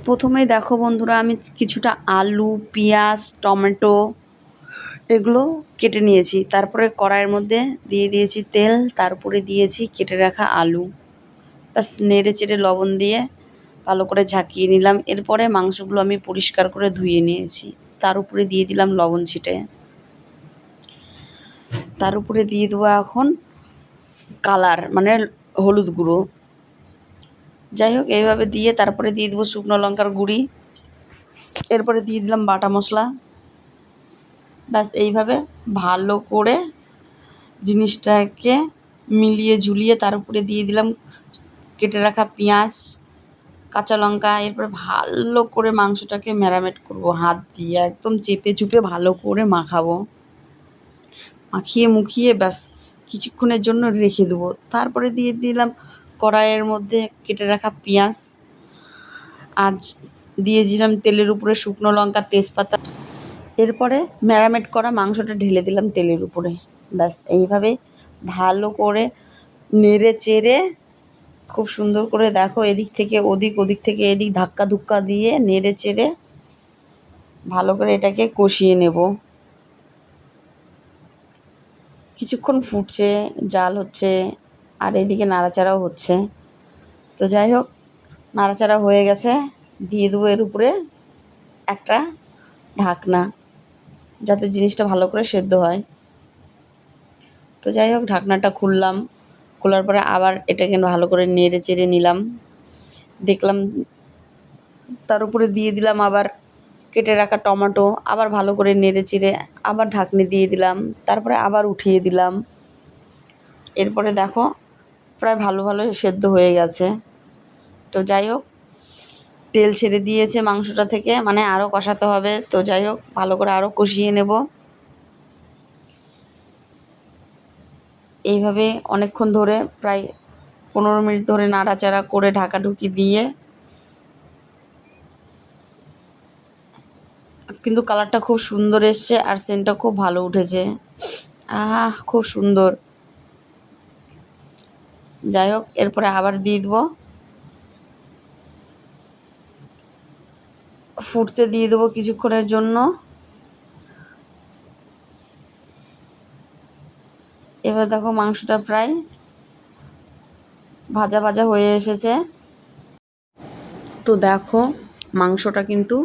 প্রথমেই দেখো বন্ধুরা, আমি কিছুটা আলু, পেঁয়াজ, টমেটো এগুলো কেটে নিয়েছি। তারপরে কড়াইয়ের মধ্যে দিয়ে দিয়েছি তেল, তারপরে দিয়েছি কেটে রাখা আলু। ব্যাস নেড়ে চেড়ে লবণ দিয়ে ভালো করে ঝাঁকিয়ে নিলাম। এরপরে মাংসগুলো আমি পরিষ্কার করে ধুয়ে নিয়েছি। তার উপরে দিয়ে দিলাম লবণ ছিটে। তার উপরে দিয়ে দেবো এখন কালার, মানে হলুদ গুঁড়ো। যাই হোক, এইভাবে দিয়ে তারপরে দিয়ে দেবো শুকনো লঙ্কার গুঁড়ি। এরপরে দিয়ে দিলাম বাটা মশলা। ব্যাস এইভাবে ভালো করে জিনিসটাকে মিলিয়ে ঝুলিয়ে তার উপরে দিয়ে দিলাম কেটে রাখা পেঁয়াজ, কাঁচা লঙ্কা। এরপরে ভালো করে মাংসটাকে ম্যারিনেট করব হাত দিয়ে, একদম চেপে চুপে ভালো করে মাখাবো। মাখিয়ে মুখিয়ে ব্যাস কিছুক্ষণের জন্য রেখে দেবো। তারপরে দিয়ে দিলাম কড়াইয়ের মধ্যে কেটে রাখা পেঁয়াজ, আর দিয়ে দিলাম তেলের উপরে শুকনো লঙ্কা, তেজপাতা। এরপরে ম্যারিনেট করা মাংসটা ঢেলে দিলাম তেলের উপরে। ব্যাস এইভাবে ভালো করে নেড়ে চেড়ে খুব সুন্দর করে দেখো, এদিক থেকে ওদিক, ওদিক থেকে এদিক ধাক্কা ধুক্কা দিয়ে নেড়ে চেড়ে ভালো করে এটাকে কষিয়ে নেব। কিছুক্ষণ ফুটছে, জাল হচ্ছে, আর এদিকে নাড়াচাড়াও হচ্ছে। তো যাই হোক, নাড়াচাড়া হয়ে গেছে। দিয়ে দেবো এর উপরে একটা ঢাকনা, যাতে জিনিসটা ভালো করে সেদ্ধ হয়। তো যাই হোক, ঢাকনাটা খুললাম। খোলার পরে আবার এটাকে ভালো করে নেড়ে চেড়ে নিলাম। দেখলাম, তার উপরে দিয়ে দিলাম আবার কেটে রাখা টমেটো। আবার ভালো করে নেড়ে চেড়ে আবার ঢাকনি দিয়ে দিলাম। তারপরে আবার উঠিয়ে দিলাম। এরপরে দেখো, প্রায় ভালো ভালো সেদ্ধ হয়ে গেছে। তো যাই হোক, তেল ছেড়ে দিয়েছে মাংসটা থেকে, মানে আরও কষাতে হবে। তো যাই হোক, ভালো করে আরও কষিয়ে নেব। এইভাবে অনেকক্ষণ ধরে, প্রায় 15 মিনিট ধরে নাড়াচাড়া করে ঢাকাঢুকি দিয়ে, কিন্তু কালারটা খুব সুন্দর এসছে আর সেন্টটা খুব ভালো উঠেছে। খুব সুন্দর। যাই হোক, এরপরে আবার দিয়ে দেবো, ফুটতে দিয়ে দেবো কিছুক্ষণের জন্য। এবার দেখো, মাংসটা প্রায় ভাজা ভাজা হয়ে এসেছে। তো দেখো, মাংসটা কিন্তু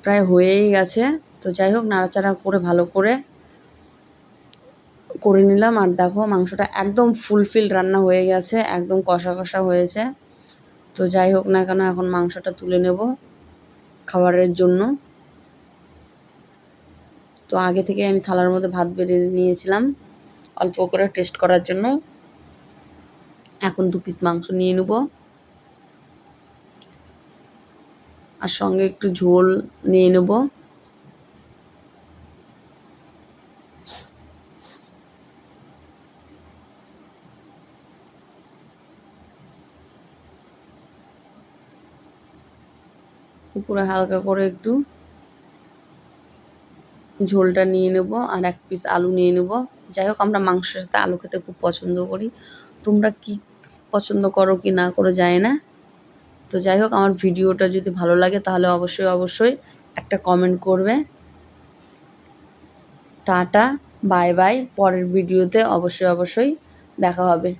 প্রায় হয়েই গেছে। তো যাই হোক, নাড়াচাড়া করে ভালো করে করে নিলাম। আর দেখো, মাংসটা একদম ফুলফিল রান্না হয়ে গেছে, একদম কষা কষা হয়েছে। তো যাই হোক না কেন, এখন মাংসটা তুলে নেব খাবারের জন্য। তো আগে থেকে আমি থালার মধ্যে ভাত বেড়ে নিয়েছিলাম অল্প করে টেস্ট করার জন্য। এখন 2 পিস মাংস নিয়ে নেব, আর সঙ্গে একটু ঝোল নিয়ে নেব। উপরে হালকা করে একটু ঝোলটা নিয়ে নেব, আর 1 পিস আলু নিয়ে নেব। যাই হোক, আমরা মাংসের সাথে আলু খেতে খুব পছন্দ করি। তোমরা কি পছন্দ করো কি না করো জানি না। তো যাই হোক, আমার ভিডিওটা যদি ভালো লাগে তাহলে অবশ্যই অবশ্যই একটা কমেন্ট করবে। Tata, bye bye. পরের ভিডিওতে অবশ্যই অবশ্যই দেখা হবে।